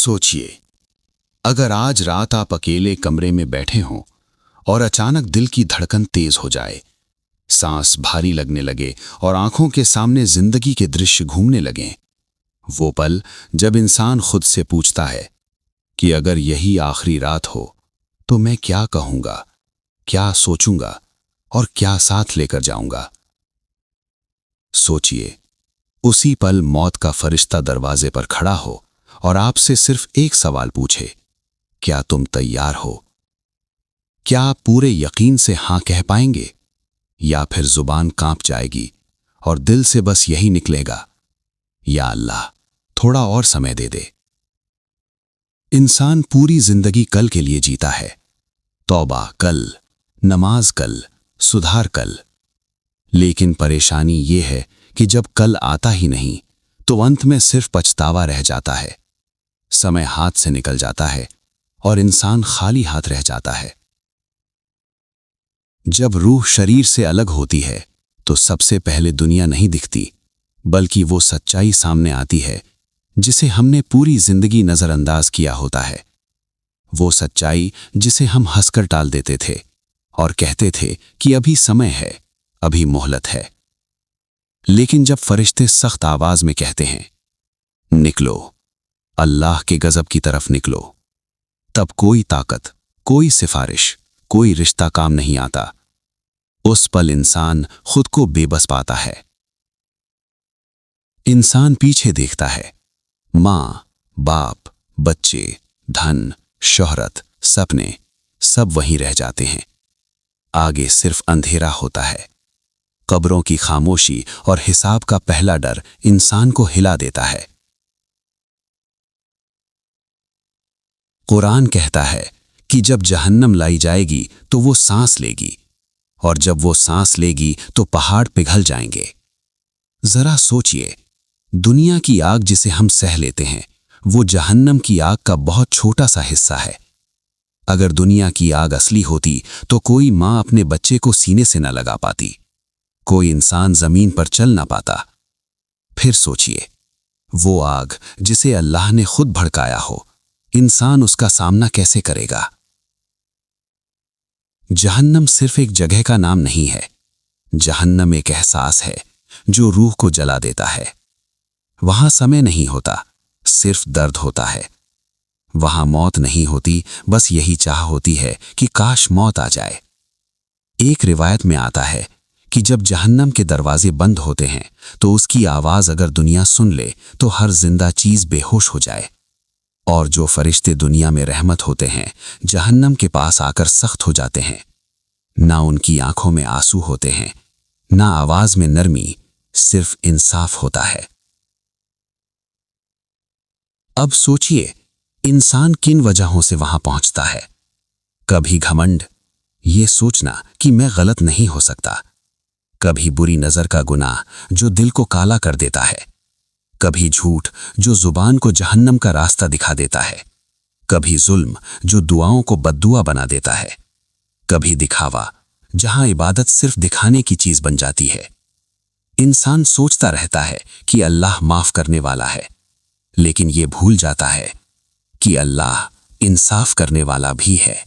सोचिए, अगर आज रात आप अकेले कमरे में बैठे हों और अचानक दिल की धड़कन तेज हो जाए, सांस भारी लगने लगे और आंखों के सामने जिंदगी के दृश्य घूमने लगें, वो पल जब इंसान खुद से पूछता है कि अगर यही आखिरी रात हो तो मैं क्या कहूंगा, क्या सोचूंगा और क्या साथ लेकर जाऊंगा। सोचिए, उसी पल मौत का फरिश्ता दरवाजे पर खड़ा हो और आपसे सिर्फ एक सवाल पूछे, क्या तुम तैयार हो? क्या आप पूरे यकीन से हां कह पाएंगे या फिर जुबान कांप जाएगी और दिल से बस यही निकलेगा, या अल्लाह थोड़ा और समय दे दे। इंसान पूरी जिंदगी कल के लिए जीता है, तौबा कल, नमाज कल, सुधार कल। लेकिन परेशानी ये है कि जब कल आता ही नहीं तो अंत में सिर्फ पछतावा रह जाता है। समय हाथ से निकल जाता है और इंसान खाली हाथ रह जाता है। जब रूह शरीर से अलग होती है तो सबसे पहले दुनिया नहीं दिखती, बल्कि वो सच्चाई सामने आती है जिसे हमने पूरी जिंदगी नजरअंदाज किया होता है। वो सच्चाई जिसे हम हंसकर टाल देते थे और कहते थे कि अभी समय है, अभी मोहलत है। लेकिन जब फरिश्ते सख्त आवाज में कहते हैं, निकलो, अल्लाह के गजब की तरफ निकलो, तब कोई ताकत, कोई सिफारिश, कोई रिश्ता काम नहीं आता। उस पल इंसान खुद को बेबस पाता है। इंसान पीछे देखता है, माँ, बाप, बच्चे, धन, शोहरत, सपने सब वहीं रह जाते हैं। आगे सिर्फ अंधेरा होता है। कब्रों की खामोशी और हिसाब का पहला डर इंसान को हिला देता है। कुरान कहता है कि जब जहन्नम लाई जाएगी तो वो सांस लेगी, और जब वो सांस लेगी तो पहाड़ पिघल जाएंगे। जरा सोचिए, दुनिया की आग जिसे हम सह लेते हैं वो जहन्नम की आग का बहुत छोटा सा हिस्सा है। अगर दुनिया की आग असली होती तो कोई माँ अपने बच्चे को सीने से न लगा पाती, कोई इंसान जमीन पर चल ना पाता। फिर सोचिए, वो आग जिसे अल्लाह ने खुद भड़काया हो, इंसान उसका सामना कैसे करेगा? जहन्नम सिर्फ एक जगह का नाम नहीं है। जहन्नम एक एहसास है जो रूह को जला देता है। वहां समय नहीं होता, सिर्फ दर्द होता है। वहां मौत नहीं होती, बस यही चाह होती है कि काश मौत आ जाए। एक रिवायत में आता है कि जब जहन्नम के दरवाजे बंद होते हैं तो उसकी आवाज अगर दुनिया सुन ले तो हर जिंदा चीज बेहोश हो जाए। और जो फरिश्ते दुनिया में रहमत होते हैं, जहन्नम के पास आकर सख्त हो जाते हैं। ना उनकी आंखों में आंसू होते हैं, ना आवाज में नरमी, सिर्फ इंसाफ होता है। अब सोचिए, इंसान किन वजहों से वहां पहुंचता है। कभी घमंड, ये सोचना कि मैं गलत नहीं हो सकता। कभी बुरी नजर का गुनाह जो दिल को काला कर देता है। कभी झूठ जो जुबान को जहन्नम का रास्ता दिखा देता है। कभी जुल्म जो दुआओं को बद्दुआ बना देता है। कभी दिखावा जहां इबादत सिर्फ दिखाने की चीज बन जाती है। इंसान सोचता रहता है कि अल्लाह माफ करने वाला है, लेकिन ये भूल जाता है कि अल्लाह इंसाफ करने वाला भी है।